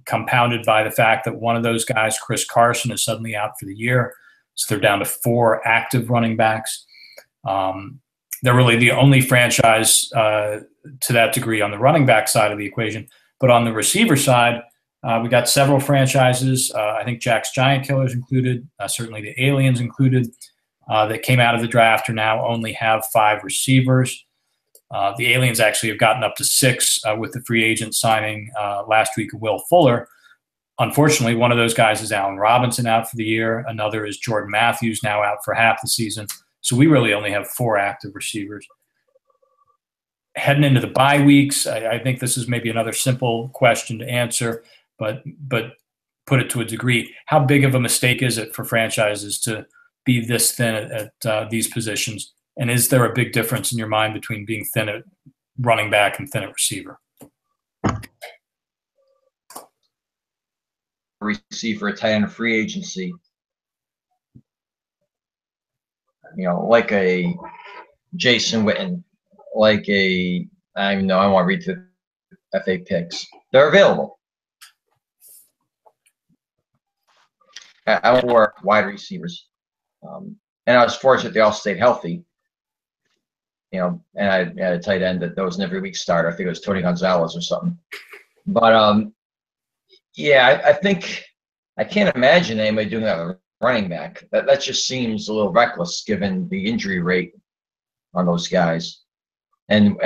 compounded by the fact that one of those guys, Chris Carson, is suddenly out for the year. So they're down to 4 active running backs. They're really the only franchise to that degree on the running back side of the equation. But on the receiver side, we got several franchises. I think Jack's Giant Killers included, certainly the Aliens included, that came out of the draft or now only have 5 receivers. The Aliens actually have gotten up to 6 with the free agent signing last week of Will Fuller. Unfortunately, one of those guys is Allen Robinson out for the year. Another is Jordan Matthews, now out for half the season. So we really only have 4 active receivers. Heading into the bye weeks, I think this is maybe another simple question to answer, but put it to a degree. How big of a mistake is it for franchises to be this thin at these positions? And is there a big difference in your mind between being thin at running back and thin at receiver? Receiver, tight end free agency. Like a Jason Witten, like I don't even know, I want to read the FA picks. They're available. I want more wide receivers. And I was fortunate they all stayed healthy. And I had a tight end that was an every week starter. I think it was Tony Gonzalez or something. But yeah, I think I can't imagine anybody doing that with a running back. That just seems a little reckless given the injury rate on those guys. And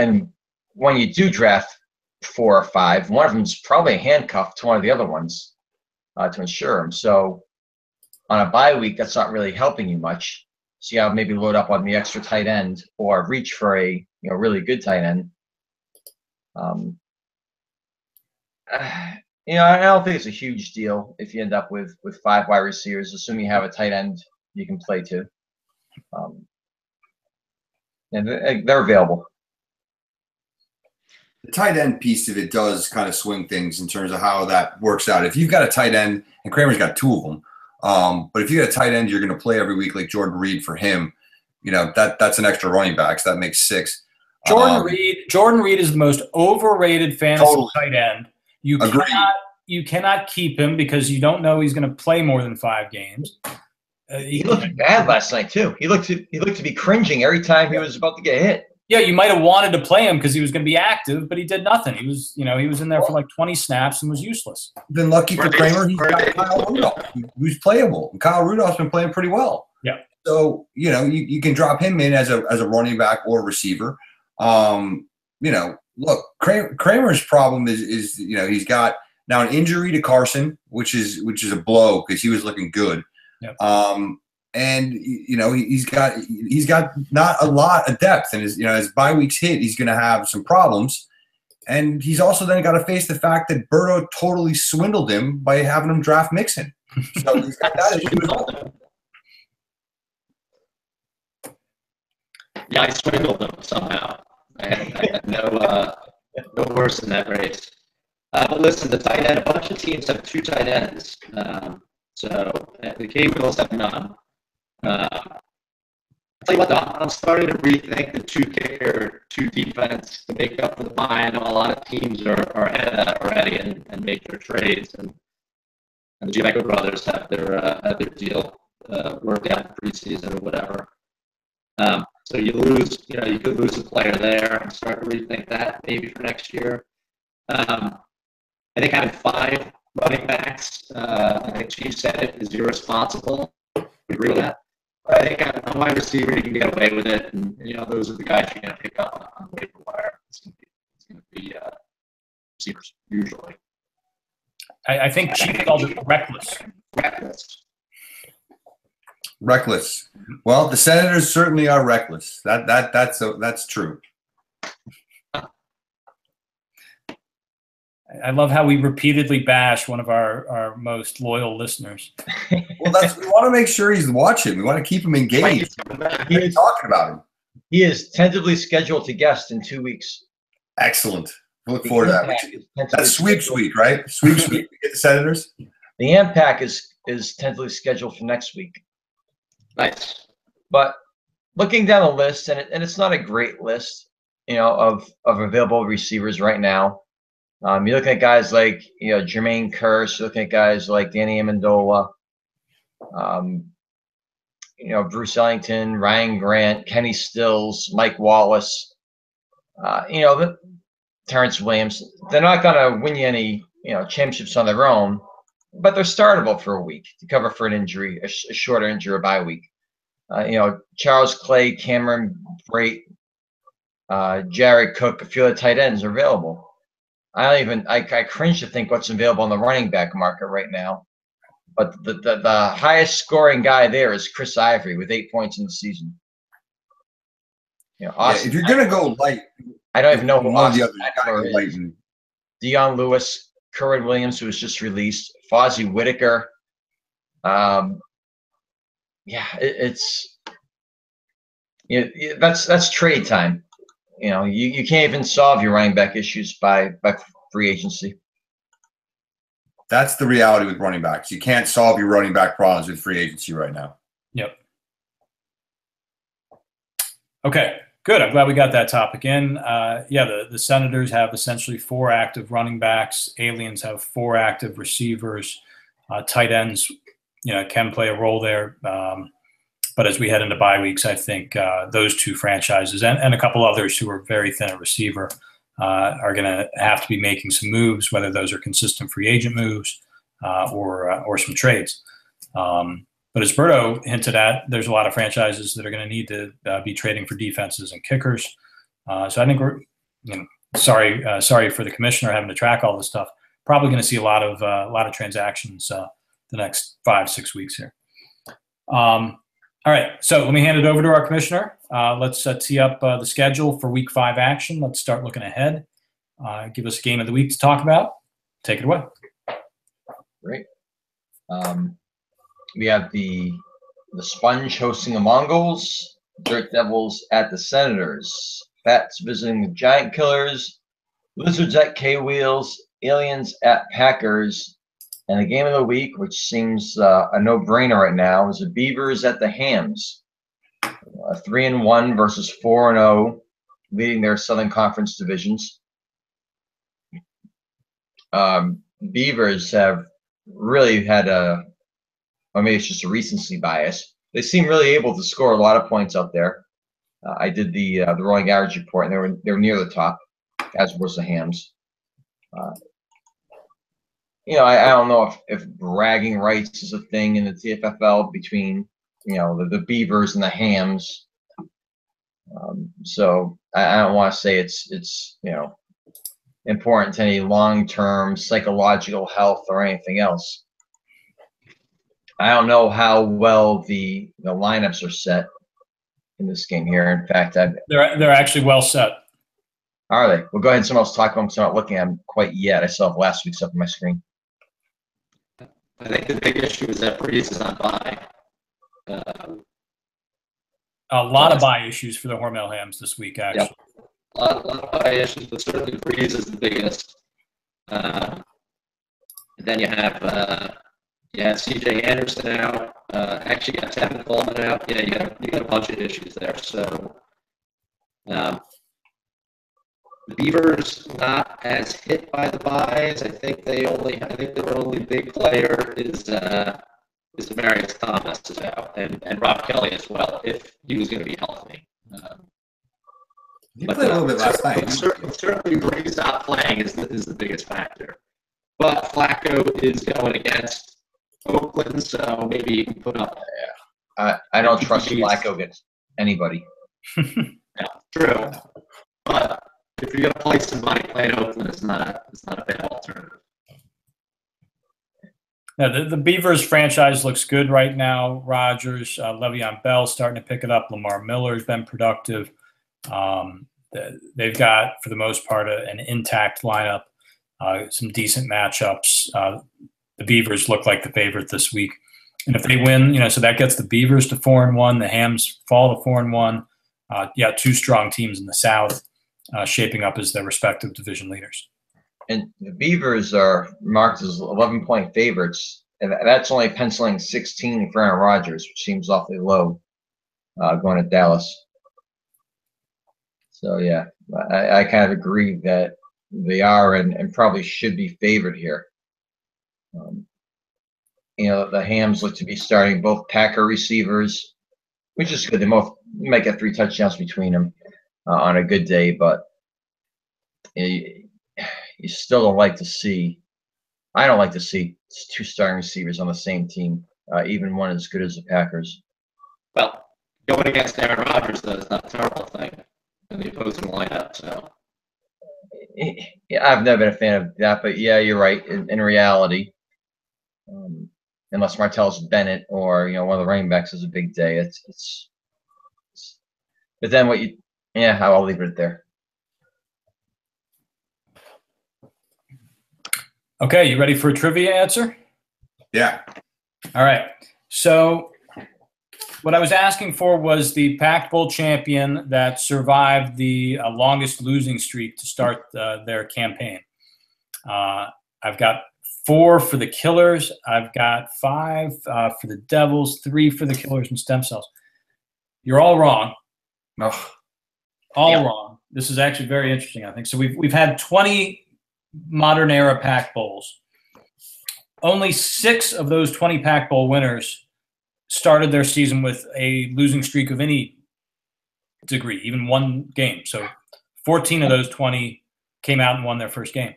when you do draft 4 or 5, one of them's probably handcuffed to one of the other ones to insure him. So on a bye week, that's not really helping you much. So you maybe load up on the extra tight end or reach for a really good tight end. I don't think it's a huge deal if you end up with 5 wide receivers, assuming you have a tight end you can play to. And they're available. The tight end piece of it does kind of swing things in terms of how that works out. If you've got a tight end, and Kramer's got 2 of them, but if you got a tight end you're going to play every week like Jordan Reed for him, that's an extra running back, so that makes 6. Jordan Reed is the most overrated fantasy tight end. You cannot keep him because you don't know he's going to play more than 5 games. He looked bad last night too. He looked to be cringing every time he was about to get hit. Yeah, you might have wanted to play him because he was going to be active, but he did nothing. He was in there for like 20 snaps and was useless. Been lucky for Kramer, he's got Kyle Rudolph, who's playable. And Kyle Rudolph's been playing pretty well. Yeah. So you can drop him in as a running back or receiver. Look, Kramer's problem is he's got now an injury to Carson, which is a blow because he was looking good. Yep. And he's got not a lot of depth, and as bye weeks hit, he's going to have some problems. And he's also then got to face the fact that Berto totally swindled him by having him draft Mixon. So he's got that issue as well. Yeah, I swindled him somehow. I had no worse in that race. But listen, the tight end, a bunch of teams have 2 tight ends. So the K-Wheels have none. I'll tell you what, I'm starting to rethink the 2 kicker, 2 defense to make up for the bye. I know a lot of teams are ahead of that already and make their trades. And the Giacco brothers have their deal worked out in preseason or whatever. So you could lose a player there and start to rethink that maybe for next year. I think having 5 running backs, I think Chief said it, is irresponsible. I agree with that. But I think on wide receiver you can get away with it, and those are the guys you're going to pick up on the waiver wire. It's going to be receivers usually. I think Chief called it reckless. Reckless. Well, the Senators certainly are reckless. That's true. I love how we repeatedly bash one of our most loyal listeners. Well, we want to make sure he's watching. We want to keep him engaged. He's talking about him. He is tentatively scheduled to guest in 2 weeks. Excellent. Look forward to that. That's sweeps week, right? Sweeps week. We get the Senators. The AMPAC is tentatively scheduled for next week. Nice. But looking down the list, and it's not a great list, of available receivers right now. You're looking at guys like Jermaine Kearse. You're looking at guys like Danny Amendola. Bruce Ellington, Ryan Grant, Kenny Stills, Mike Wallace. Terrence Williams. They're not going to win you any championships on their own, but they're startable for a week to cover for an injury, a shorter injury, a bye week. Charles Clay, Cameron Brate, Jared Cook, a few of the tight ends are available. I cringe to think what's available on the running back market right now. But the highest scoring guy there is Chris Ivory with 8 points in the season. If you're going to go light, I don't even know who one of the Austin other Eckler is. Deion Lewis, Kerwin Williams, who was just released, Fozzie Whitaker. That's trade time. You can't even solve your running back issues by free agency. That's the reality with running backs. You can't solve your running back problems with free agency right now. Yep. Okay, good. I'm glad we got that topic in. The Senators have essentially 4 active running backs. Aliens have 4 active receivers. Tight ends, can play a role there. But as we head into bye weeks, I think those 2 franchises and a couple others who are very thin at receiver are going to have to be making some moves, whether those are consistent free agent moves or some trades. But as Berto hinted at, there's a lot of franchises that are going to need to be trading for defenses and kickers. So I think we're sorry for the commissioner having to track all this stuff. Probably going to see a lot of transactions the next 5-6 weeks here. All right, so let me hand it over to our commissioner. Let's tee up the schedule for Week 5 action. Let's start looking ahead. Give us a game of the week to talk about. Take it away. Great. We have the Sponge hosting the Mongols, Dirt Devils at the Senators, Bats visiting the Giant Killers, Lizards at K-Wheels, Aliens at Packers. And the game of the week, which seems a no-brainer right now, is the Beavers at the Hams. 3-1 versus 4-0, leading their Southern Conference divisions. Beavers have really had or maybe it's just a recency bias. They seem really able to score a lot of points out there. I did the rolling average report, and they were near the top, as was the Hams. I don't know if bragging rights is a thing in the TFFL between, the Beavers and the Hams. So I don't want to say it's important to any long-term psychological health or anything else. I don't know how well the lineups are set in this game here. In fact, they're actually well set. Are they? Well, go ahead and someone else talk about them because I'm not looking at them quite yet. I still have last week's up on my screen. I think the big issue is that Breeze is on bye. A lot of bye issues for the Hormel Hams this week, actually. Yep. A lot of bye issues, but certainly Breeze is the biggest. Then you have CJ Anderson out. Actually got Tevin Coleman out. Yeah, you got a bunch of issues there. So the Beavers not as hit by the buys. I think their only big player is Demarius Thomas is out, and Rob Kelly as well, if he was going to be healthy. He played a little bit last night. Certainly, Breeze not playing is the biggest factor. But Flacco is going against Oakland, so maybe he can put up. I don't trust Flacco against anybody. Yeah, true. But if you're going to play somebody playing Oakland, it's not a bad alternative. Yeah, the Beavers franchise looks good right now. Rodgers, Le'Veon Bell starting to pick it up. Lamar Miller's been productive. They've got, for the most part, an intact lineup. some decent matchups. The Beavers look like the favorite this week. And if they win, so that gets the Beavers to 4-1. The Hams fall to 4-1. Two strong teams in the South shaping up as their respective division leaders. And the Beavers are marked as 11-point favorites, and that's only penciling 16 for Aaron Rodgers, which seems awfully low going to Dallas. So, yeah, I kind of agree that they are and probably should be favored here. The Hams look to be starting both Packer receivers, which is good. They might get 3 touchdowns between them on a good day, but you still don't like to see. I don't like to see 2 starting receivers on the same team, even one as good as the Packers. Well, going against Aaron Rodgers, though, is not a terrible thing in the opposing lineup. So, yeah, I've never been a fan of that, but yeah, you're right. In reality, unless Martellus Bennett or one of the running backs has a big day, it's. But then I'll leave it there. Okay, you ready for a trivia answer? Yeah. All right. So what I was asking for was the Pac Bowl champion that survived the longest losing streak to start their campaign. I've got 4 for the Killers. I've got 5 for the Devils, 3 for the Killers and Stem Cells. You're all wrong. No. All wrong. This is actually very interesting, I think. So we've had 20 modern era Pac Bowls. Only 6 of those 20 Pac Bowl winners started their season with a losing streak of any degree, even one game. So 14 of those 20 came out and won their first game.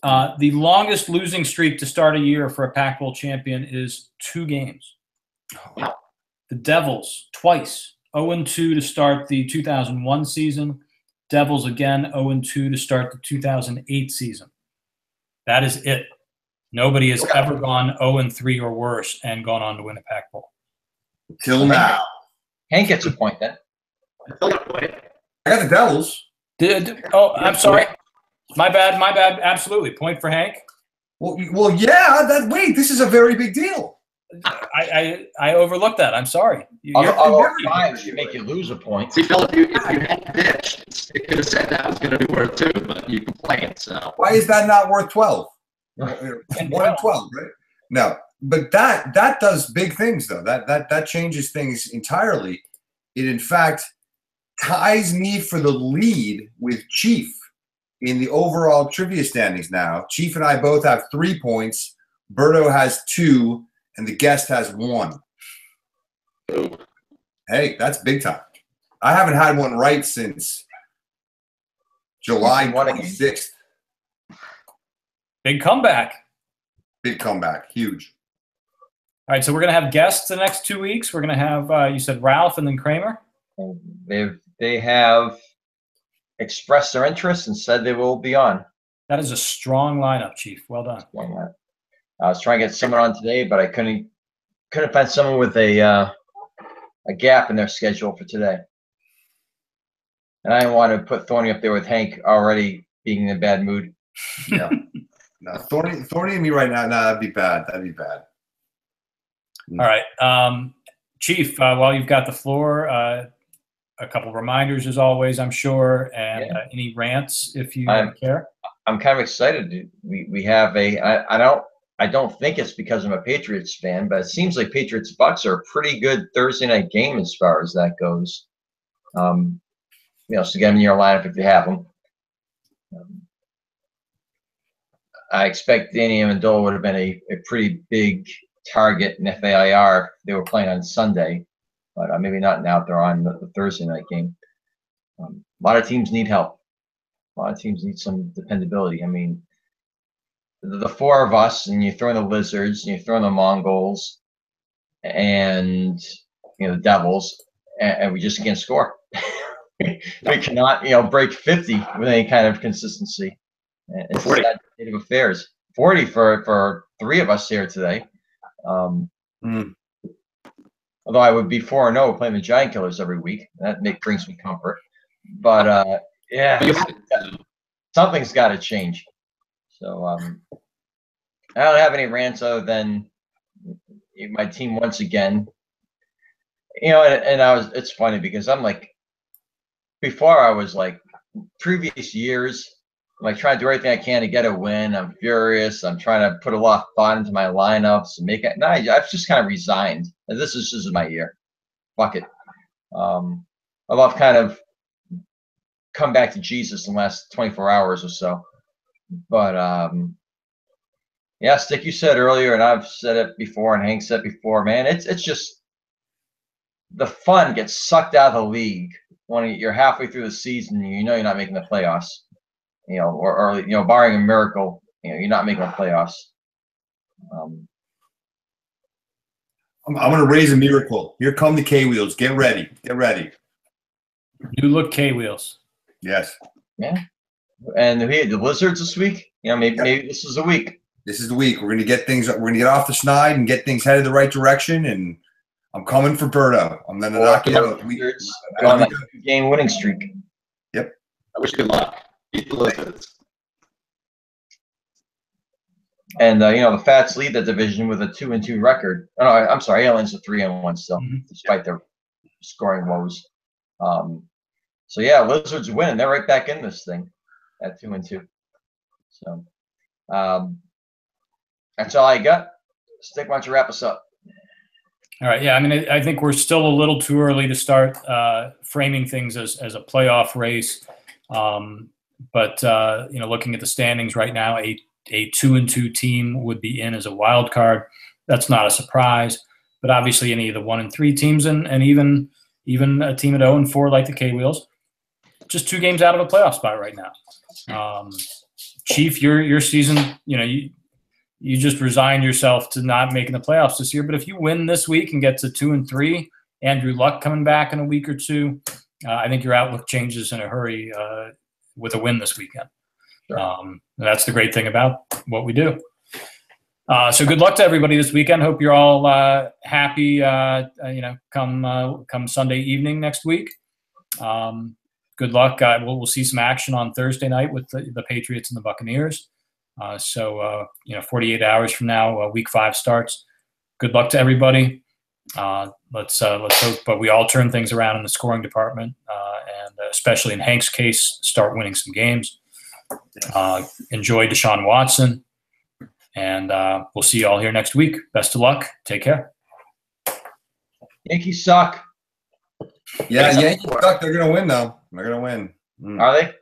The longest losing streak to start a year for a Pac Bowl champion is 2 games. The Devils, twice, 0-2 to start the 2001 season. Devils again 0-2 to start the 2008 season. That is it. Nobody has ever gone 0-3 or worse and gone on to win a Pac Bowl. Till now. Hank gets a point then. I got the Devils. I'm sorry. My bad. Absolutely. Point for Hank. Well, yeah. Wait, this is a very big deal. I overlooked that. I'm sorry. Although 5 should make you lose a point. See, Phil, if you had pitched, it could have said that was going to be worth 2, but you complained. So why is that not worth 12? 1 and 12, right? No, but that does big things though. That changes things entirely. It in fact ties me for the lead with Chief in the overall trivia standings now. Chief and I both have 3 points. Berto has 2. And the guest has 1. Hey, that's big time. I haven't had one right since July 26th. Big comeback. Big comeback. Huge. All right, so we're going to have guests the next 2 weeks. We're going to have, you said Ralph and then Kramer? They have expressed their interest and said they will be on. That is a strong lineup, Chief. Well done. I was trying to get someone on today, but I couldn't find someone with a gap in their schedule for today. And I didn't want to put Thorny up there with Hank already being in a bad mood. Yeah. No, Thorny and me right now, no, that'd be bad. That'd be bad. All right. Chief, while you've got the floor, a couple reminders as always, I'm sure, and any rants if you care. I'm kind of excited. We have I don't think it's because I'm a Patriots fan, but it seems like Patriots Bucks are a pretty good Thursday night game as far as that goes. So get them in your lineup if you have them. I expect Danny Amendola would have been a pretty big target in FAIR if they were playing on Sunday, but maybe not now if they're on the Thursday night game. A lot of teams need help. A lot of teams need some dependability. I mean, the 4 of us, and you throw in the Lizards, and you throw in the Mongols, and the Devils, and we just can't score. We cannot, break 50 with any kind of consistency. It's a sad state of affairs. 40 for 3 of us here today. Although I would be 4-0 playing the Giant Killers every week. That brings me comfort. But yeah, something's got to change. So I don't have any rants other than my team once again. You know, and it's funny because I'm like, before I was like, previous years, I'm like trying to do everything I can to get a win. I'm furious. I'm trying to put a lot of thought into my lineups and make it. No, I've just kind of resigned. And this is my year. Fuck it. I've kind of come back to Jesus in the last 24 hours or so. But yeah, Stick, you said earlier, and I've said it before, and Hank said before, man, it's just the fun gets sucked out of the league when you're halfway through the season and you know you're not making the playoffs. You know, or you know, barring a miracle, you know, you're not making the playoffs. I'm going to raise a miracle. Here come the K-Wheels. Get ready. Get ready. New look K-Wheels. Yes. Yeah. And the Lizards this week, you know, maybe this is the week. This is the week. We're going to get things. We're going to get off the schneid and get things headed the right direction. And I'm coming for Berto. I'm going to knock you out. Going like a 2-game winning streak. Yep. I wish you good luck. Beat the Lizards. And you know, the Fats lead the division with a 2-2 record. Oh, no, I'm sorry, Aliens are 3-1 still, despite their scoring woes. So yeah, Lizards win. They're right back in this thing at 2-2. So that's all I got. Stick, why don't you wrap us up? All right. Yeah. I mean, I think we're still a little too early to start framing things as a playoff race. But you know, looking at the standings right now, a 2-2 team would be in as a wild card. That's not a surprise. But obviously, any of the 1 and 3 teams, and even a team at 0-4 like the K-Wheels, just 2 games out of a playoff spot right now. Chief, your season, you know, you just resigned yourself to not making the playoffs this year. But if you win this week and get to 2-3, Andrew Luck coming back in a week or two, I think your outlook changes in a hurry with a win this weekend. Sure. That's the great thing about what we do. So good luck to everybody this weekend. Hope you're all happy. You know, come Sunday evening next week. Good luck. We'll see some action on Thursday night with the Patriots and the Buccaneers. So you know, 48 hours from now, Week 5 starts. Good luck to everybody. Let's hope, but we all turn things around in the scoring department, and especially in Hank's case, start winning some games. Enjoy Deshaun Watson, and we'll see you all here next week. Best of luck. Take care. Yankees suck. Yeah, Yankees suck. They're gonna win though. They're gonna win. Are they?